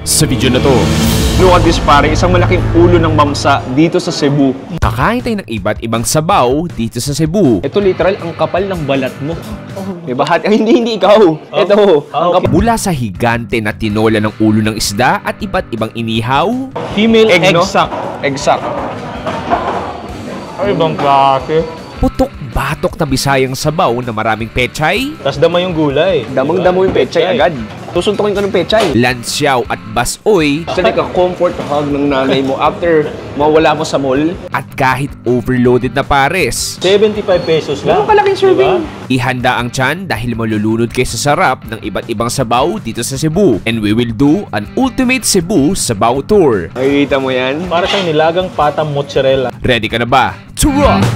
Sa video na to, look at this pare, isang malaking ulo ng mamsa dito sa Cebu. Kakain tayo ng iba't ibang sabaw dito sa Cebu. Ito literal, ang kapal ng balat mo. Diba? Hindi ikaw. Ito. Mula sa higante na tinola ng ulo ng isda at iba't ibang inihaw. Female egg, no? sac. Egg sac. Ay, ibang klase. Putok-batok na Bisayang sabaw na maraming pechay. Tapos dama yung gulay. Damang-damo yung pechay agad. Susuntukin ka ng pechay. Lansiyaw at basoy. Sa like a comfort hug ng nanay mo after mawala mo sa mall. At kahit overloaded na pares. 75 pesos lang. Ganun kalaking serving. Ihanda ang tiyan dahil malulunod kayo sa sarap ng iba't ibang sabaw dito sa Cebu. And we will do an ultimate Cebu sabaw tour. Nakikita mo yan? Para siyang nilagang patang mozzarella. Ready ka na ba? To rock!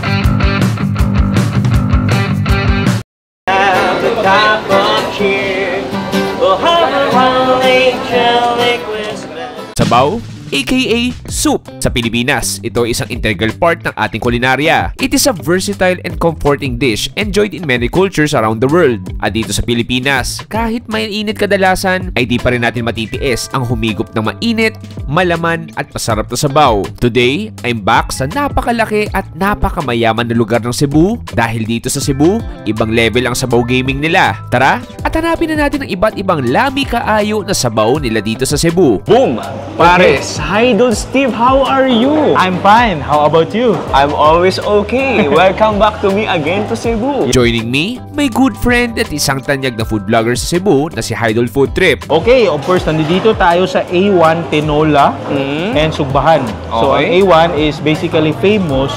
Sabaw, aka soup. Sa Pilipinas, ito ay isang integral part ng ating kulinarya. It is a versatile and comforting dish enjoyed in many cultures around the world. At dito sa Pilipinas, kahit mainit kadalasan, ay di pa rin natin matitiis ang humigop ng mainit, malaman at masarap na sabaw. Today, I'm back sa napakalaki at napakamayaman na lugar ng Cebu. Dahil dito sa Cebu, ibang level ang sabaw gaming nila. Tara, at hanapin na natin ang iba't ibang lami kaayo na sabaw nila dito sa Cebu. Boom! Pares! Idol Steve, how are you? I'm fine. How about you? I'm always okay. Welcome back to me again to Cebu. Joining me, my good friend at isang tanyag na food vlogger sa Cebu na si Idol Food Trip. Okay, of course, nandito tayo sa A1 Tinola and Sugbahan. So, ang A1 is basically famous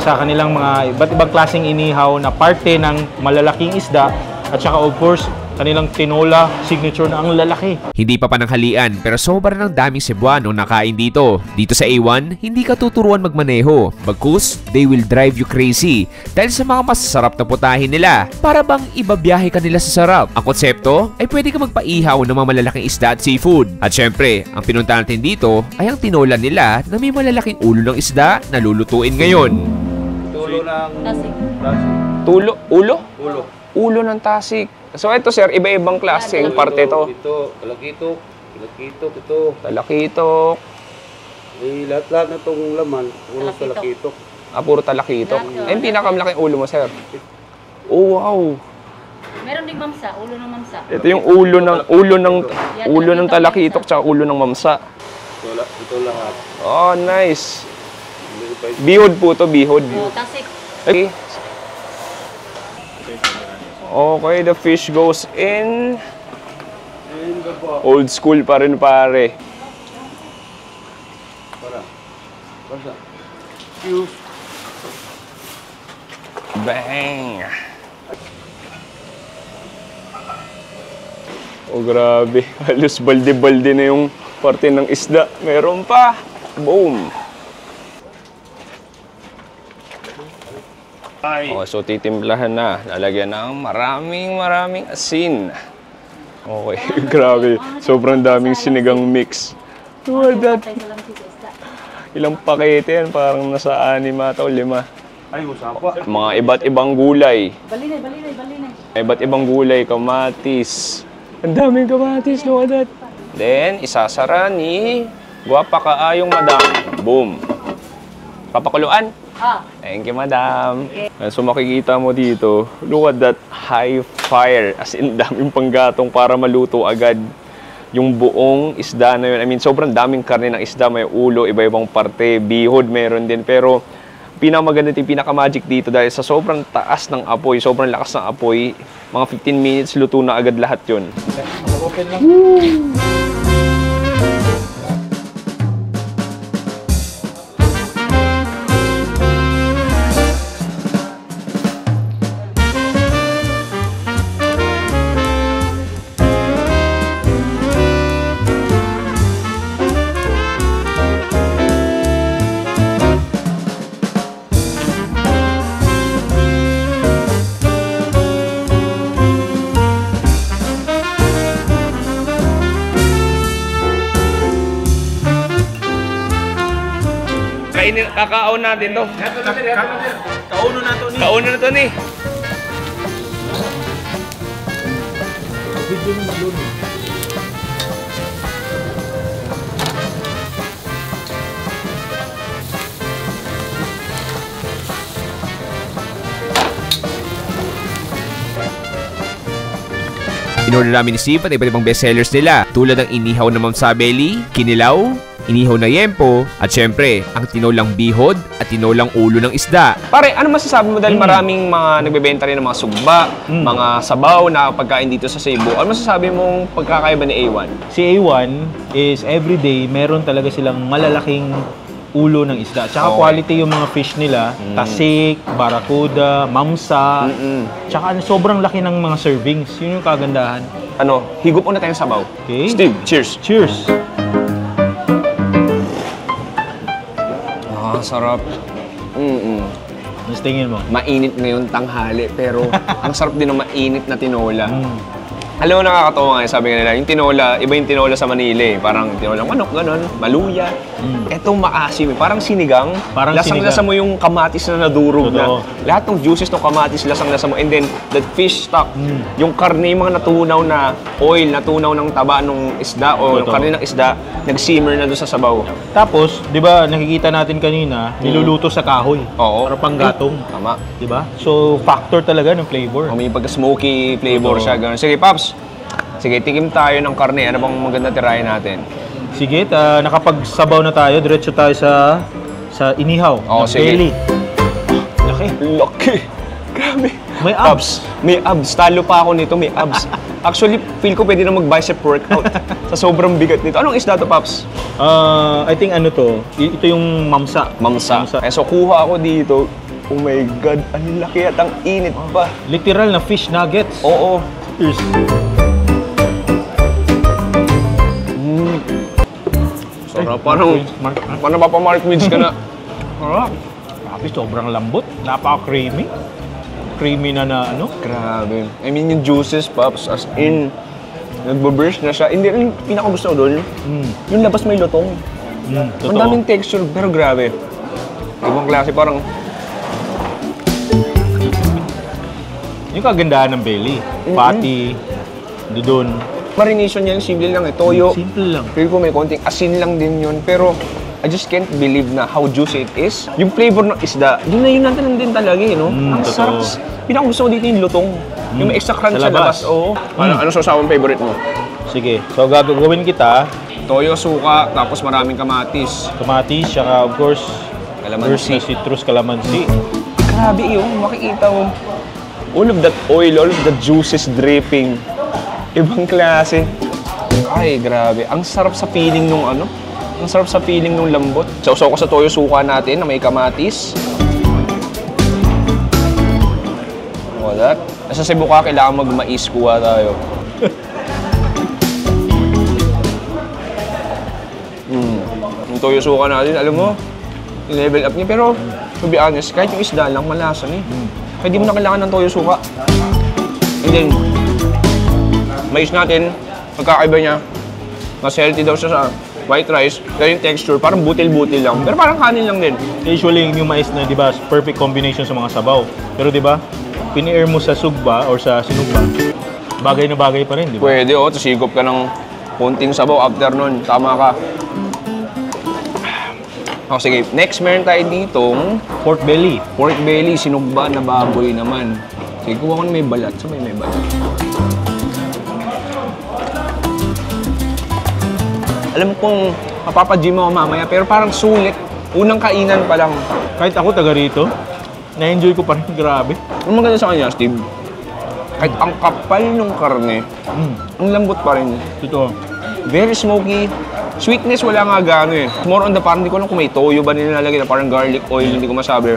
sa kanilang mga iba't ibang klaseng inihaw na parte ng malalaking isda at saka of course, kanilang tinola signature na ang lalaki. Hindi pa pananghalian pero sobrang ng daming Cebuano nakain dito. Dito sa A1, hindi ka tuturuan magmaneho. Bagkus, they will drive you crazy dahil sa mga masasarap na putahin nila. Para bang ibabiyahe ka nila sa sarap. Ang konsepto ay pwede ka magpaihaw ng mga malalaking isda at seafood. At syempre, ang pinunta natin dito ay ang tinola nila na may malalaking ulo ng isda na lulutuin ngayon. Tulo ng tasik. Ulo? Ulo ng tasik. So ito sir, iba-ibang klaseng parte to. Ito, talakitok, ito. Talakitok. Lahat na itong laman, puro talakitok. Puro talakitok. Yung pinakamalaking ulo mo sir. Oh wow. Meron ding mamsa, ulo ng mamsa. Ito yung ulo ng talakitok tsaka ulo ng mamsa. Ito lahat. Oh, nice. Bihod po to, bihod. Tasik. Okay. Okay, the fish goes in. Old school pa rin pare. Bang! Oh, grabe. Halos balde-balde na yung parte ng isda. Meron pa. Boom! Oh, so titimplahan na. Lalagyan ng maraming asin. Okay, grabe. Sobrang daming sinigang mix. What that? Ilang pakete yan? Parang nasa 6 ata o 5. Ay, usapa. Mga iba't ibang gulay. Balinay. Iba't ibang gulay, kamatis. Ang daming kamatis, look at that. Then, isasara ni Guwapa Kaayong Madam. Boom. Papakuluan. Thank you, madam. Okay. So makikita mo dito, look at that high fire. As in, daming panggatong para maluto agad yung buong isda na yun. I mean, sobrang daming karne ng isda. May ulo, iba-ibang parte, bihod meron din. Pero pinakamaganda yung pinaka-magic dito dahil sa sobrang taas ng apoy, sobrang lakas ng apoy, mga 15 minutes luto na agad lahat yun. Open lang. Kakaon natin to. Kauno na to ni. Kauno na to ni. Inorder namin ni Steve at iba't ibang bestsellers nila tulad ng inihaw na mamsabeli, kinilaw, inihaw na yempo, at syempre, ang tinolang bihod at tinolang ulo ng isda. Pare, ano masasabi mo dahil maraming mga nagbebenta rin ng mga sugba, mga sabaw na pagkain dito sa Cebu. Ano masasabi mong pagkakaiba ni A1? Si A1 is everyday meron talaga silang malalaking ulo ng isda. Tsaka quality yung mga fish nila, tasik, barakuda, mamsa. Tsaka sobrang laki ng mga servings. Yun yung kagandahan. Ano, higop muna tayong sabaw. Okay. Steve, cheers. Cheers! Ah, sarap. Mas tingin mo. Mainit ngayon tanghali, pero ang sarap din ng mainit na tinola. Alam mo, nakakatawa nga, sabi nga nila, yung tinola, iba yung tinola sa Manila eh. Parang tinolang manok, gano'n, maluya. Etong maasim eh, parang sinigang. Parang lasang-lasa mo yung kamatis na nadurog Totoo. na. Lahat ng juices ng kamatis, lasang-lasa mo. And then, that fish stock, yung karne, yung mga natunaw na oil, natunaw ng taba ng isda o Totoo. karne ng isda, nag-simmer na doon sa sabaw. Tapos, di ba, nakikita natin kanina, niluluto sa kahoy. Oo. Para panggatong. Tama. Di ba? So, factor talaga ng flavor. May pagka-smoky flavor Totoo. siya, gano'n. Sige, Paps. Sige, tikim tayo ng karne. Ano bang maganda tirahin natin? Sige, nakapagsabaw na tayo. Diretso tayo sa inihaw. Oo, ng sige. belly. Laki. Laki! Grabe. May abs. May abs. Talo pa ako nito, may abs. Actually, feel ko pwede na mag-bicep workout sa sobrang bigat nito. Anong isda to, Paps? I think ano to, ito yung mamsa. Mamsa. Eh, so kuha ako dito. Oh my God, ang laki at ang init pa. Literal na fish nuggets. Oo. Cheers. Sarap. Parang napapamark mids ka na. Sarap. Grabe, sobrang lambot. Napaka-creamy. Creamy na ano. Grabe. I mean, yung juices, Paps, as in, nagbo-burst na siya. Hindi rin pinakagusto ko doon. Yung labas may lutong. Ang Totoo. daming texture, pero grabe. Ibang klase, parang Yung kagandahan ng belly. Patty, dudon. marination niya, simple lang eh. Toyo. Simple lang. Feel ko may konting asin lang din yun. Pero, I just can't believe na how juicy it is. Yung flavor ng isda, yun natin din talaga eh, no? Ang totoo. sarap. Pinakagusto ko dito yung lutong. Yung may extra crunch Sa sa labas. labas. Oo. Ano sasawang favorite mo? Sige. So, gagawin kita, Toyo, suka, tapos maraming kamatis. kamatis, saka of course, Kalamansi. first na citrus, kalamansi. Grabe yun, makikita mo. All of that oil, all of the juices dripping. Ibang klase. Ay, grabe. Ang sarap sa feeling nung ano. Ang sarap sa feeling nung lambot. Sausaw ko sa toyo suka natin na may kamatis. Wala. Nasa Cebu ka, kailangan mag-mais kuha tayo. Yung toyo suka natin, alam mo, level up niya. Pero, to be honest, kahit yung isda lang, malasa niya. Kaya di mo na kailangan ng toyo suka. And then, mais natin, pagkakaiba niya, mas healthy daw siya sa white rice. Kaya yung texture, parang butil-butil lang. Pero parang kanin lang din. Usually, yung mais na, di ba, perfect combination sa mga sabaw. Pero di ba, pini-air mo sa sugba or sa sinugba, bagay na bagay pa rin, di ba? Pwede, oh. Tapos higop ka ng konting sabaw after nun. Tama ka. Oh, sige. Next, meron tayo ditong Pork belly. pork belly, sinugba na baboy naman. Sige, kuha ko na may balat. Sa may balat. Alam kong mapapagym ako mamaya, pero parang sulit. Unang kainan pa lang. Kahit ako taga rito, na-enjoy ko pa rin. Grabe. Ang maganda sa kanya, Steve, kahit ang kapal ng karne, ang lambot pa rin. Totoo. Very smoky. Sweetness, wala nga gaano eh. More on the parang hindi ko alam kung may toyo ba nilalagay na parang garlic oil, hindi ko masabi.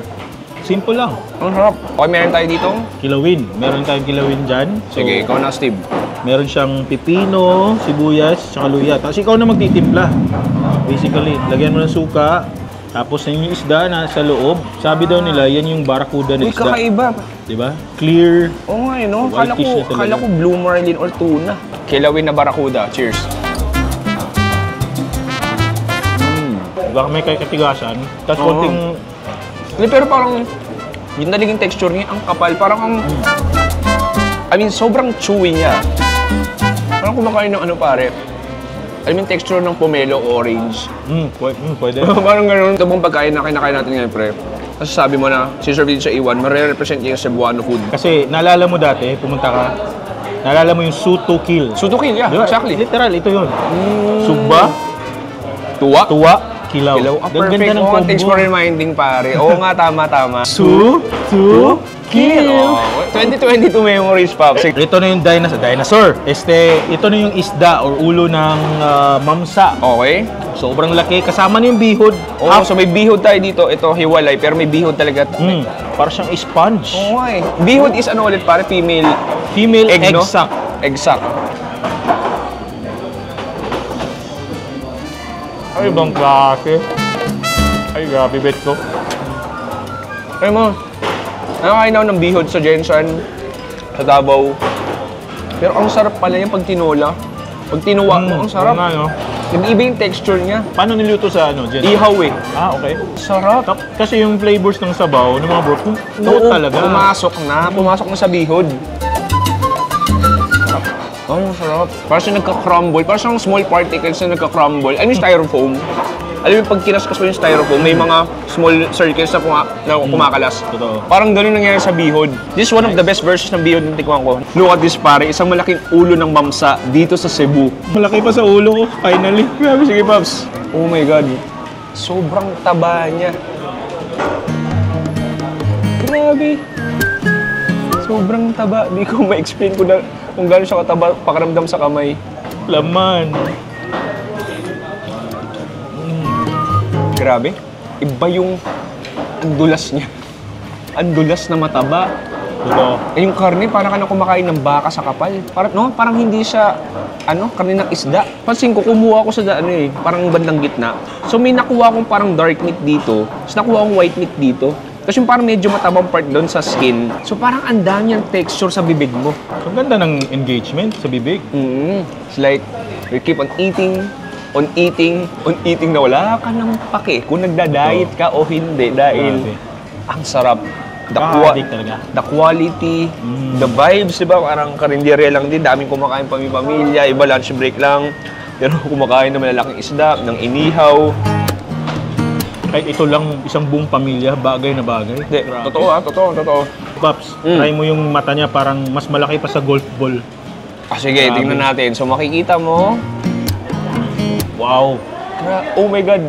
Simple lang. Ang sarap. Okay, meron tayo dito. Kilawin. Meron tayong kilawin dyan. So, Sige, ikaw na, Steve. meron siyang pipino, sibuyas, tsaka luya. Tapos ikaw na magtitimpla. Basically, lagyan mo ng suka. Tapos yung isda na sa loob. Sabi daw nila, yan yung barakuda na Uy, isda. kakaiba. Diba? Clear. Oo nga, no? White Kala fish na ko, talaga. kala ko blue marlin or tuna. Kilawin na barakuda. Cheers. Baka may katigasan. Tapos Oo. konting... Hindi, pero parang, yung naging texture niya, ang kapal. Parang ang, I mean, sobrang chewy niya. Parang kumakain ng ano pare. I mean, texture ng pomelo orange. Pwede. Parang gano'n. Ito bang pagkain na kinakain natin ngayon, pre? Kasi sabi mo na, si serve dito sa Iwan, mare-represent niya yung Cebuano food. Kasi naalala mo dati, pumunta ka, Naalala mo yung Su to Kill? Sutukil, yeah, Diba? exactly. Literal, ito yun. Sugba, Tuwa. tuwa, kilaw. Kilaw. Ah, Ganda perfect. ng Oo, combo. thanks for reminding, pare. Oo nga, tama. Su, to, kill. Oh, 2022 memories, Pops. Ito na yung dinosaur. Ito na yung isda or ulo ng mamsa. Okay. Sobrang laki. Kasama na yung bihod. Oo, so may bihod tayo dito. Ito, hiwalay, pero may bihod talaga. Para siyang sponge. Oo nga eh. Bihod is ano ulit, pare? Female egg, egg no? sac. Egg sac. Ay, ibang klase. Ay, grabe bet ko. Alam mo, nakakain ako ng bihod sa Jensen, sa Davao. Pero ang sarap pala yung pag tinola. Pag tinuwa mo, ang sarap. Nga, no? Nag-iba yung texture niya. Paano niluto sa Jen? Ihaw eh. Ah, okay. Sarap. Kasi yung flavors ng sabaw, ng mga bro, talaga. Pumasok na sa bihod. Ay, ang sarap. Parang siya nagka-crumble. Parang siyang small particles na nagka-crumble. Ano yung styrofoam? Alam mo, pag kinaskas mo yung styrofoam, may mga small circles na kumakalas. Totoo. Parang ganun nangyari sa bihod. This is one of the best versions ng bihod ng tikman ko. Look at this, pare. Isang malaking ulo ng mamsa dito sa Cebu. Malaki pa sa ulo ko, finally. Grabe, sige, Pops. Oh my God. Sobrang taba niya. Grabe. Sobrang taba. Di ko ma-explain kung gano'n siya kataba pakiramdam sa kamay. Laman. Grabe. Iba yung andulas niya. Andulas na mataba. Totoo. Eh, yung karne, parang ka na kumakain ng baka sa kapal. Parang hindi siya, karne ng isda. Pansin ko, kumuha ko sa, parang bandang gitna. So, may nakuha akong parang dark meat dito. Tapos nakuha akong white meat dito. Tapos yung parang medyo matabang part doon sa skin. So, parang ang dami yung texture sa bibig mo. Ang ganda ng engagement sa bibig. It's like, you keep on eating na wala ka ng pake kung nagda-diet ka o hindi dahil ang sarap. Addict talaga. The quality, the vibes, di ba? Parang karinderya lang din, daming kumakain pamilya, iba lunch break lang. Pero kumakain na malalaking isda, ng inihaw. Kahit ito lang, isang buong pamilya, bagay na bagay. Hindi, totoo. Paps, try mo yung mata niya, parang mas malaki pa sa golf ball. Sige, tingnan natin. So makikita mo, wow. Oh my God,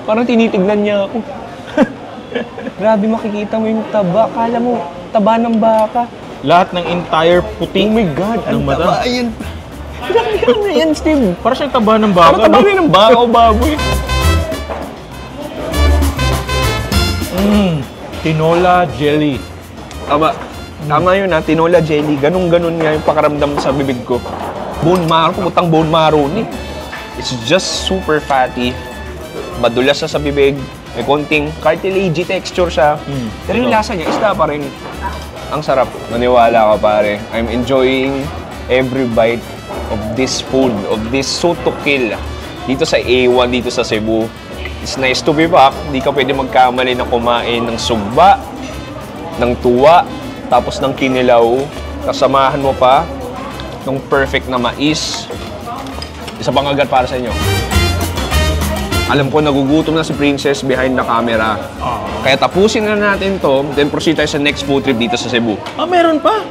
parang tinitignan niya ako. Grabe, makikita mo yung taba. Kala mo, taba ng baka. Lahat ng entire puti. Oh my God, ang taba yan. Grabe na yan, Steve. Parang siyang taba ng baka. Parang taba rin ng baka o baboy. Tinola jelly. Tama yun ha, tinola jelly. Ganun-ganun nga yung pakaramdam sa bibig ko. Bone marrow, pumutang bone marrow ni. It's just super fatty. Madulas sa bibig. May konting cartilagey texture siya. Pero yung lasa niya, isda pa rin. Ang sarap. Maniwala ka, pare. I'm enjoying every bite of this food, of this Sotokil. Dito sa A1, dito sa Cebu. It's nice to be back. Di ka pwede magkamali na kumain ng sugba, ng tuwa, tapos ng kinilaw. Kasamahan mo pa ng perfect na mais. Isa pang agad para sa inyo. Alam ko, nagugutom na si Princess behind the camera. Kaya tapusin na natin to, then proceed tayo sa next food trip dito sa Cebu. Meron pa?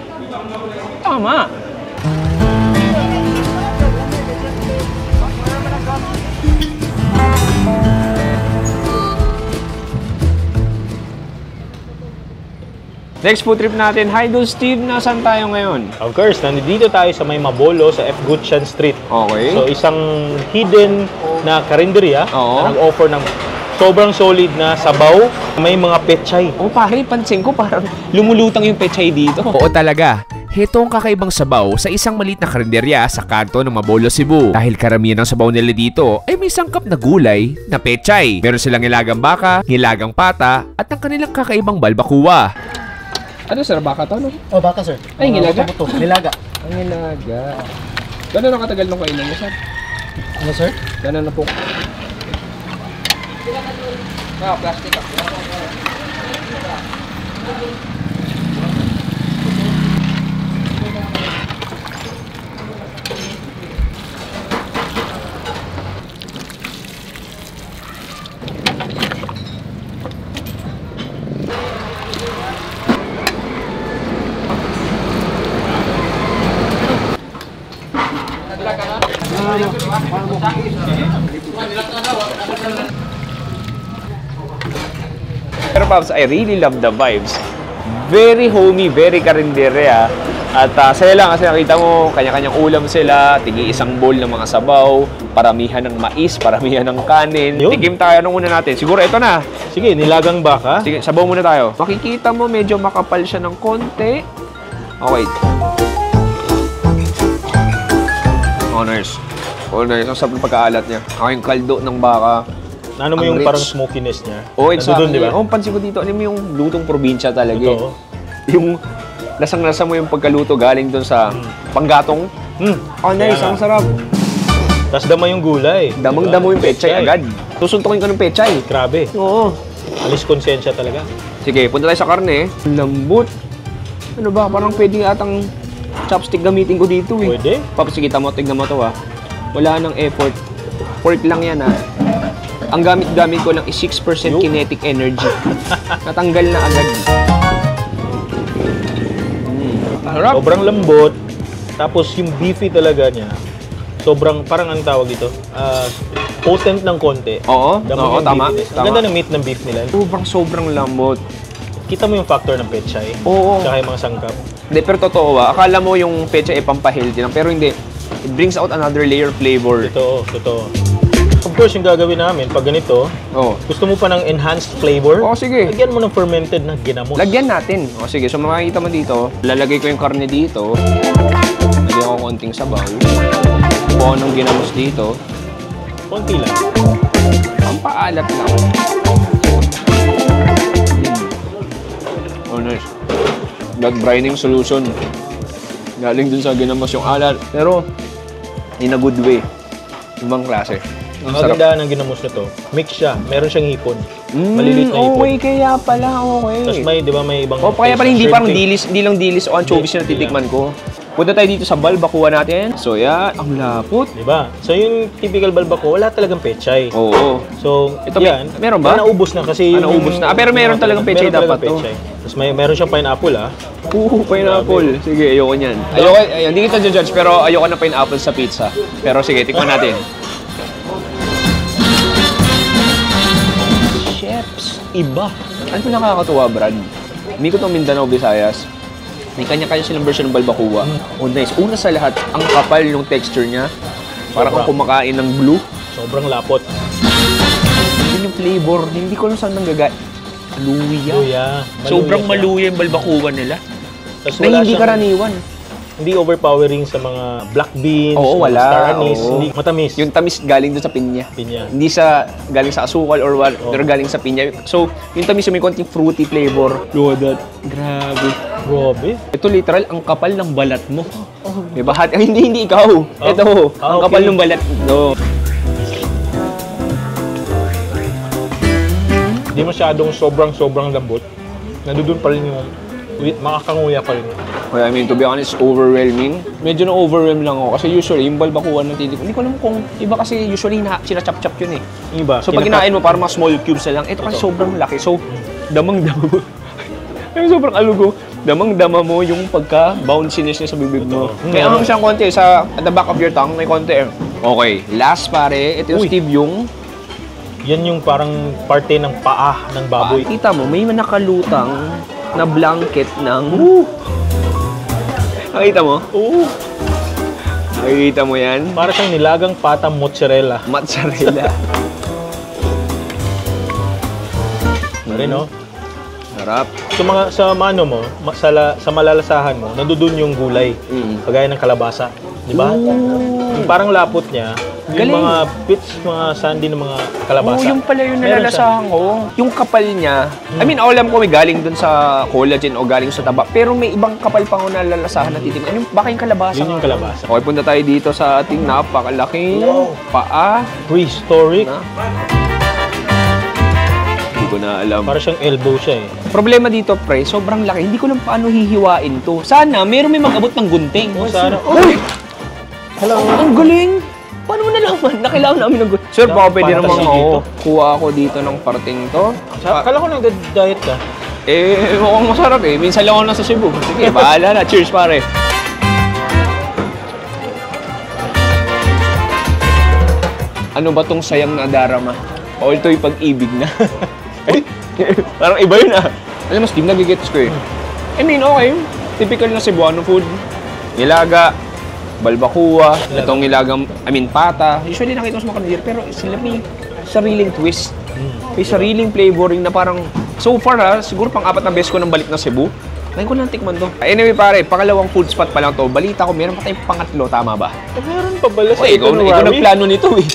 Tama! Next food trip natin. Hi, Idol Steve. Nasaan tayo ngayon? Of course, nandito tayo sa may Mabolo sa F. Gutierrez Street. Okay. So, isang hidden na karinderya Oo. na nag-offer ng sobrang solid na sabaw. May mga pechay. Oh, pare, pansin ko parang lumulutang yung pechay dito. Oo talaga. Heto ang kakaibang sabaw sa isang maliit na karinderya sa kanto ng Mabolo, Cebu. Dahil karamihan ng sabaw nila dito ay may sangkap na gulay na pechay. Meron silang hilagang baka, hilagang pata, at ang kanilang kakaibang balbakuwa. Ano, sir? Baka to, no? Oh, baka sir. Ay, nilaga? Nilaga. Ang nilaga. Gano'n na katagal nung kainan mo, sir? Ano sir? Gano'n na po. Plastic. Pero Pops, I really love the vibes. Very homey, very karindere ah. At saya lang kasi nakita mo, kanya-kanyang ulam sila, tigi isang bowl ng mga sabaw, paramihan ng mais, paramihan ng kanin. Yun. Tigim tayo nung una natin. Siguro ito na. Sige, nilagang baka. Sige, sabaw muna tayo. Makikita mo medyo makapal siya ng konti. Okay. Honors. Honors. Ang sarap ng pagkaalat niya. Ako yung kaldo ng baka. Ano mo Ang yung rich. parang smokiness niya? Oh, exactly. Nandun, di ba? Oh, pansin ko dito, alam mo yung lutong probinsya talaga. eh. Totoo. Yung lasang-lasa mo yung pagkaluto galing doon sa panggatong. Oh, nice. Kaya Ang sarap. Tapos dama yung gulay. Damang-damo yung pechay agad. Susuntukin ko ng pechay. Grabe. Oo. Alis konsensya talaga. Sige, punta tayo sa karne. Lambot. Ano ba? Parang pwede atang chopstick gamitin ko dito eh. Pwede. Paps, kita mo, tignan mo to ah. Wala nang effort. Pork lang yan ah. Ang gamit-gamit ko lang is 6% kinetic energy. Natanggal na agad. Harap. Sobrang lambot. Tapos yung beefy talaga niya, sobrang, parang ang tawag ito, potent ng konti. Oo, Damang yung tama. beefiness. Ang ganda ng meat ng beef nila. Sobrang lambot. Kita mo yung factor ng pechay. Oo. Tsaka yung mga sangkap. Hindi, pero totoo ah. Akala mo yung pecha ay pampahealthy lang. Pero hindi. It brings out another layer of flavor. Totoo, totoo. Of course, yung gagawin namin, pag ganito, Oo. gusto mo pa ng enhanced flavor, Oo, sige. lagyan mo ng fermented na ginamos. Lagyan natin. O sige, so makikita mo dito, lalagay ko yung karne dito. Lagyan ko konting sabaw. Buo ng ginamos dito. Konti lang. Ang paalat lang. Oh, nice. That brining solution. Galing dun sa ginamos yung alat. Pero, in a good way. Ibang klase. Ang kagandahan ng ginamos na to, mix siya. Meron siyang hipon. Mm, Maliliit na hipon. okay, kaya pala, okay. Tapos may, di ba, may ibang... O, kaya pala hindi shrimp parang cake. dilis, hindi lang dilis o anchovies Hindi, na titikman ko. Punta tayo dito sa balbakuwa natin. So, yan. Ang lapot. Di ba? So yung typical balbako, wala talagang pechay. Oo. So, Ito, yan. meron ba? Naubos na kasi yung... naubos na. Pero meron talagang pechay dapat to. Tapos meron siyang pineapple, ah. Pineapple. Sige, ayoko niyan. Ayoko, hindi kita judge, pero ayoko na pineapple sa pizza. Pero sige, tikman natin. Chefs, iba. Ano po nakakatuwa, Brad? Hindi ko itong Mindanao, Visayas. May kanya-kanya silang version ng balbakuwa. Oh, nice. Una sa lahat, ang kapal ng texture niya. Parang kung kumakain ng blue. Sobrang lapot. Yun yung flavor. Hindi ko alam saan nanggagay. Luya. Luya. Sobrang siya. maluya yung balbakuwa nila. Tapos Na wala hindi siyang- karaniwan. Hindi overpowering sa mga black beans, Oo, mga wala. star anise. Oo. Hindi, matamis. Yung tamis galing doon sa pinya. Pinya. Hindi sa galing sa asukal or what, Oo. pero galing sa pinya. So, yung tamis yung may konting fruity flavor. Look at that. Grabe. Grabe. Ito literal, ang kapal ng balat mo. Diba? Hindi ikaw. Ito, ang kapal okay. ng balat. No. Hindi masyadong sobrang lambot. Nandun pa rin yung makakanguya pa rin. Kaya I mean, to be honest, overwhelming. Medyo na-overwhelm lang ako kasi usually, yung balbakuan ng titik. Hindi ko alam kung iba kasi usually sinachap-chap yun eh. Yung iba, So pag kinain mo, parang mga small cubes na lang. Ito kasi sobrang laki. So, damang-dama mo. Yung sobrang alugo. Damang-dama mo yung pagka-bounciness niya sa bibig mo. May anghang siyang konti sa at the back of your tongue, may konti eh. Okay, last pare, ito yung Uy. Steve yung yan yung parang parte ng paa ng baboy. Kita mo, may nakalutang na blanket ng... Nakita mo? Oo. Nakikita mo yan? Para siyang nilagang patang mozzarella. Mozzarella. Rin, no? Harap. Sa ano mo, sa malalasahan mo, nandoon yung gulay. Kagaya ng kalabasa. Di ba? Yung parang lapot niya, yung Galing. mga bits, mga sandy ng mga kalabasa. Oo, yung pala yung Meron nalalasahan ko. Yung kapal niya, I mean, alam ko may galing dun sa collagen o galing sa taba, pero may ibang kapal pa ako nalalasahan na titignan. Yung, baka yung kalabasa. Yun yung nga. kalabasa. Okay, punta tayo dito sa ating napakalaking paa. Prehistoric. Na? Hindi ko na alam. Para siyang elbow siya eh. Problema dito, pre, sobrang laki. Hindi ko lang paano hihiwain to. Sana, meron may mag-abot ng gunting. Oh, sana. Uy! Hello. Ang galing! Paano mo nalaman? Nakailangan namin ng gunting. Sir, baka pwede Para namang kasi dito. kuha ako dito ng parting to. Kala ko nag-diet ka. Mukhang masarap eh. Minsan lang ako nasa Cebu. Sige, bahala na. Cheers, pare. Ano ba tong sayang na darama? O ito'y pag-ibig na? Parang iba yun ah. Alam mo, Steve, nagigets ko eh. I mean, okay. Typical na Cebuano food. Nilaga, balbacoa, itong nilagang, pata. Usually nakita mo sa mga kandir, pero sila may sariling twist. May sariling flavoring na parang, so far ha, siguro pang-4 na beses ko nang balik na Cebu. Ngayon ko lang tikman to. Anyway pare, pangalawang food spot pa lang to. Balita ko, meron pa tayong pangatlo, tama ba? Meron pa bala sa ikaw nagplano nito eh.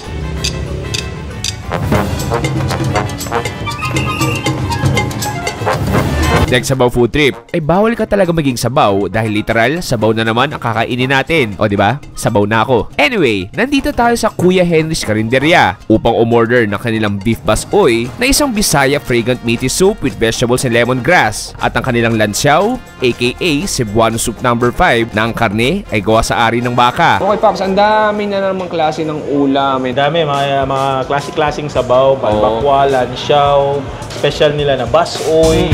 Next sabaw food trip, ay bawal ka talaga maging sabaw dahil literal, sabaw na naman ang kakainin natin. O diba? Sabaw na ako. Anyway, nandito tayo sa Kuya Henry's Karinderya upang umorder ng kanilang beef basoy na isang Bisaya fragrant meaty soup with vegetables and lemongrass at ang kanilang lansiaw, aka Cebuano soup number 5 na ang karne ay gawa sa ari ng baka. Okay Paps, ang dami na namang klase ng ulam. Dami, mga klase-klaseng sabaw, balbacoa, lansiaw, special nila na basoy,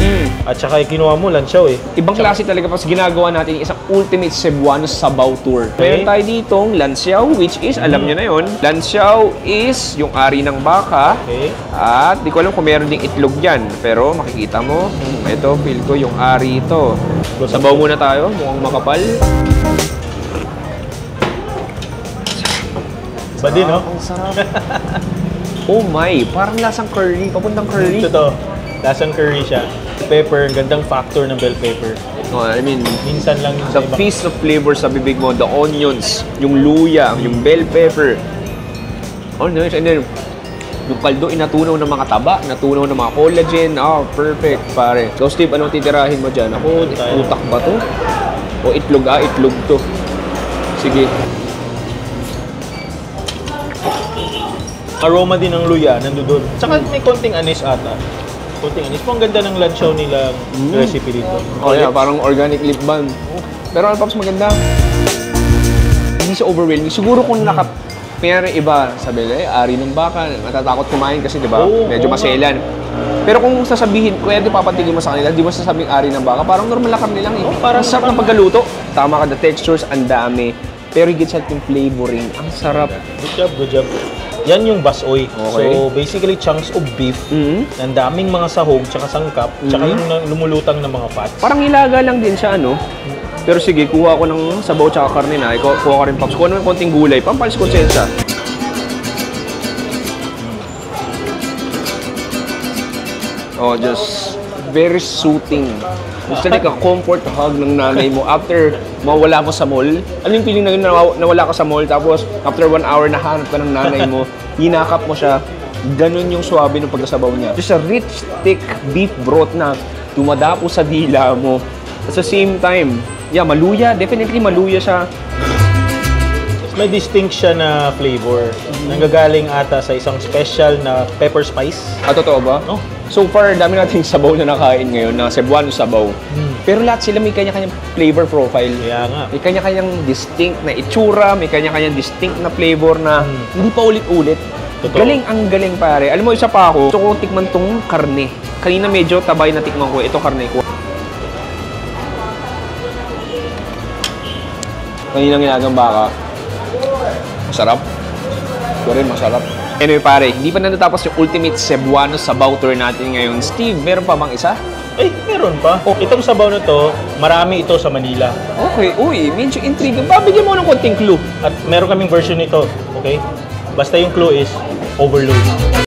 at saka kinuha mo lansiaw eh. Ibang klase talaga Paps, ginagawa natin isang ultimate Cebuano sabaw tour. Meron tayo ditong lansiaw, which is, alam nyo na yun, lansiaw is yung ari ng baka. Okay. At di ko alam kung meron ding itlog dyan. Pero makikita mo, ito, feel ko yung ari ito. Sabaw muna tayo, mukhang makapal. Ba din, no? Ang sarap. Oh my, parang lasang curry, papuntang curry. Ito, lasang curry siya. Pepper, gandang factor ng bell pepper. Oh, I mean, Minsan lang yung the feast of flavor sa bibig mo, the onions, yung luya, yung bell pepper. Oh, nice. And then, yung kaldo, inatunaw ng mga taba, natunaw ng mga collagen. Oh, perfect, pare. So, Steve, anong titirahin mo dyan? Ako, utak ba to? O itlog? Itlog to. Sige. aroma din ng luya nandoon. Saka may konting anis ata. Konting anis. Ang ganda ng lansiaw nila recipe dito. Oh yeah, parang organic lip balm. Pero ano Pops, maganda. Hindi siya overwhelming. Siguro kung pero iba, sabi nila, ari ng baka, matatakot kumain kasi, di ba? Medyo maselan. Pero kung sasabihin, pwede papatigil mo sa kanila, di mo sasabing ari ng baka, parang normal na karne lang eh. Parang sarap ng paggaluto. Tama ka, the textures, ang dami. Pero higit sa yung flavoring, ang sarap. Good job, good job. Yan yung basoy. Okay. So, basically, chunks of beef, ang daming mga sahog, tsaka sangkap, tsaka yung lumulutang ng mga fats. Parang ilaga lang din siya, ano? Pero sige, kuha ko ng sabaw tsaka karne na. Ikaw, kuha ka rin, Pops. Kuha naman konting gulay. Pampalis konsensya. Oh, just very soothing. It's like a comfort hug ng nanay mo after mawala mo sa mall. Ano yung feeling na nawala ka sa mall, tapos after 1 hour nahanap ka ng nanay mo, hinakap mo siya, ganun yung swabe ng pagkasabaw niya. Just a rich, thick beef broth na dumadapo sa dila mo. At the same time, yeah, maluya. Definitely maluya siya. May distinct siya na flavor. Nanggagaling ata sa isang special na pepper spice. Ah, totoo ba? Oh. So far, dami nating sabaw na nakain ngayon, na Cebuano sabaw. Pero lahat sila may kanya-kanyang flavor profile. Kaya nga. May kanya-kanyang distinct na itsura, may kanya-kanyang distinct na flavor na hindi pa ulit-ulit. Totoo. Galing, ang galing pare. Alam mo, isa pa ako, gusto ko tikman tong karne. Kanina medyo tabay na tikman ko, ito karne ko. Kaninang ginagang baka. Masarap. Ito rin, masarap. Anyway pare, hindi pa natatapos yung ultimate Cebuano sabaw tour natin ngayon. Steve, meron pa bang isa? Ay, meron pa. Itong sabaw na to, marami ito sa Manila. Okay, uy, medyo intriguing. Babigyan mo ng konting clue. At meron kaming version nito, okay? Basta yung clue is overload.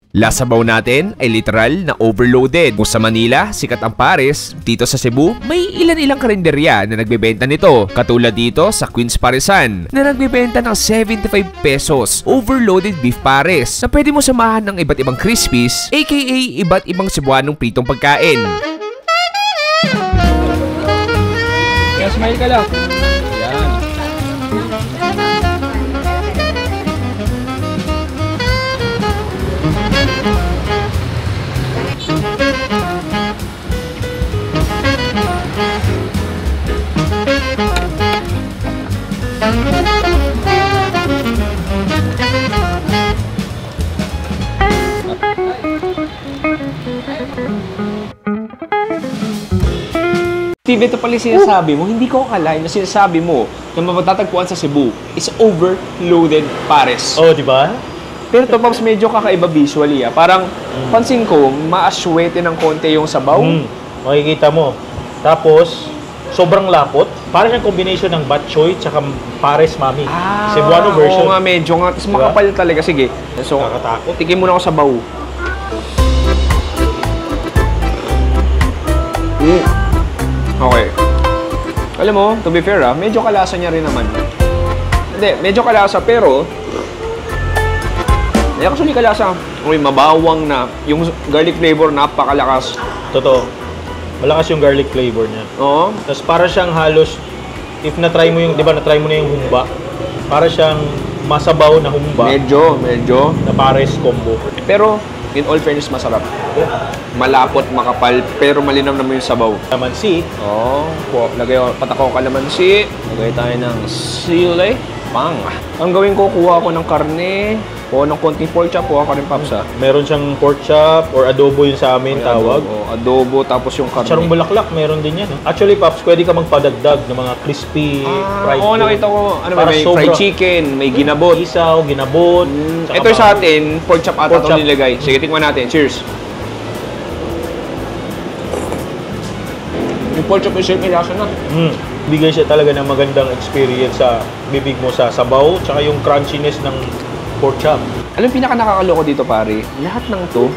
Last sabaw natin ay literal na overloaded. Kung sa Manila, sikat ang pares, dito sa Cebu, may ilan-ilang karinderya na nagbebenta nito. Katulad dito sa Queen's Paresan na nagbebenta ng 75 pesos overloaded beef pares na pwede mo samahan ng iba't ibang crispies, aka iba't ibang Cebuanong pritong pagkain. Kaya smile ka lang. Yan. Steve, ito pala sinasabi mo, hindi ko akalain na sinasabi mo na matatagpuan sa Cebu is overloaded pares. Oh, di ba? Pero to, Pops, medyo kakaiba visually, ah. Parang, pansin ko, maaswete ng konti yung sabaw. Makikita mo. Tapos, sobrang lapot. Parang yung combination ng bok choy tsaka pares mami. Cebuano version. Oo nga, medyo nga. Tapos makapal talaga. Sige. So, Nakakatakot. tikim muna ako sabaw. Okay. Alam mo, to be fair, medyo kalasa niya rin naman. Hindi, medyo kalasa, pero actually kalasa. Uy, mabawang na. Yung garlic flavor, napakalakas. Totoo. Malakas yung garlic flavor niya. Oo. Tapos para siyang halos, if na-try mo yung, di ba, na-try mo na yung humba, para siyang masabaw na humba Medyo. na pares combo. Pero, in all fairness, masarap. Malapot, makapal, pero malinaw naman yung sabaw. Kalamansi, Lagay ako, patako kalamansi. Lagay tayo ng sili. Pang. Ang gawin ko, kuha ako ng karne. Kuha ng konting pork chop. Kuha ka rin, Paps, ha? meron siyang pork chop or adobo yun sa amin tawag. Adobo, tapos yung karne. Charong bulaklak, meron din yan. No? Actually, Paps, pwede ka magpadagdag ng mga crispy fried Oo, food. nakita ko. Ano ba, Para may sobra. fried chicken, may ginabot. Isaw, ginabot. tsaka Ito sa atin, pork chop ata Pork ito chop. nilagay. Sige, tikman natin. Cheers. Yung pork chop yung may lasa na. Bigay siya talaga ng magandang experience sa bibig mo sa sabaw, tsaka yung crunchiness ng pork chop. Alam, pinaka nakakaloko dito, pare. Lahat ng to,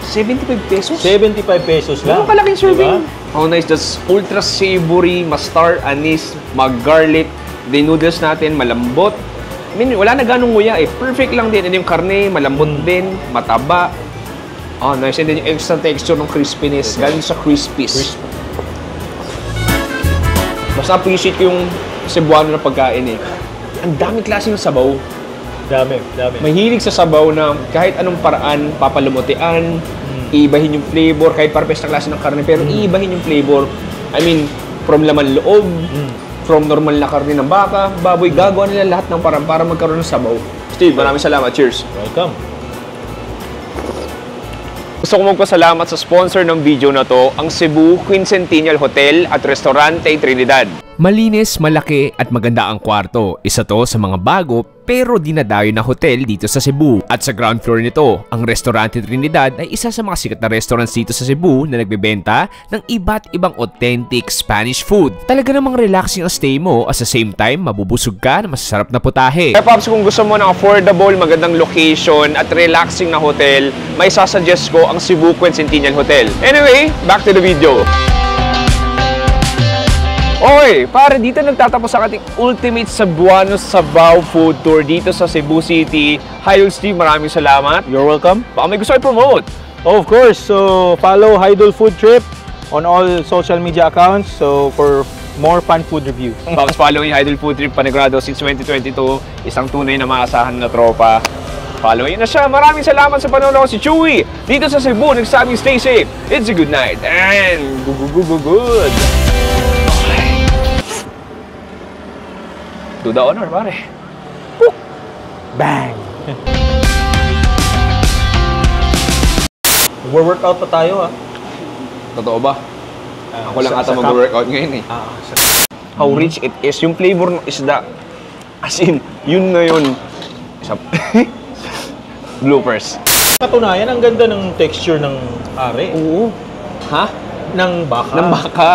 75 pesos. 75 pesos lang. Ano kalaking serving? Diba? How nice. That's ultra savory, mustard, anise, mag-garlic. The noodles natin, malambot. I mean, wala na ganong nguya eh. Perfect lang din. And yung karne, malambot din, mataba. Oh, nice. And then yung extra texture ng crispiness. Galing sa crispies. Basta appreciate ko yung Cebuano na pagkain eh. Ang daming klase ng sabaw. Dami. Mahilig sa sabaw na kahit anong paraan, papalumutian, iibahin yung flavor, kahit parepes na klase ng karne, pero iibahin yung flavor. I mean, from laman loob, from normal na karne ng baka, baboy, gagawa nila lahat ng paraan para magkaroon ng sabaw. Steve, maraming salamat. Cheers! Welcome. Gusto ko magpasalamat sa sponsor ng video na to, ang Cebu Quincentennial Hotel at Restaurante Trinidad. Malinis, malaki at maganda ang kwarto. Isa to sa mga bago pero dinadayo na hotel dito sa Cebu. At sa ground floor nito, ang Restaurante Trinidad ay isa sa mga sikat na restaurants dito sa Cebu na nagbebenta ng iba't ibang authentic Spanish food. Talaga namang relaxing ang stay mo at sa same time, mabubusog ka na masasarap na putahe. Kaya Pops, kung gusto mo ng affordable, magandang location at relaxing na hotel, may sasuggest ko ang Cebu Quincentennial Hotel. Anyway, back to the video. Oy, pare, dito nagtatapos ang ating ultimate Cebuano Sabaw food tour dito sa Cebu City. Hi, Steve, maraming salamat. You're welcome. Baka may gusto i-promote. Oh, of course. So, follow Hydol Food Trip on all social media accounts. So, for more fun food reviews. Pops, follow yung Idol Food Trip Panigurado since 2022. Isang tunay na maasahan na tropa. Follow yun na siya. Maraming salamat sa panonood. Si Chewy dito sa Cebu nagsabing stay safe. It's a good night and good. Do the honor, pare. Bang! Mag-workout pa tayo, ha? Totoo ba? Ako lang ata sa mag-workout ngayon eh. How rich it is. Yung flavor ng isda. As in, yun na yun. Bloopers. Katunayan, ang ganda ng texture ng are. Oo. Ha? Ng baka. Ng baka.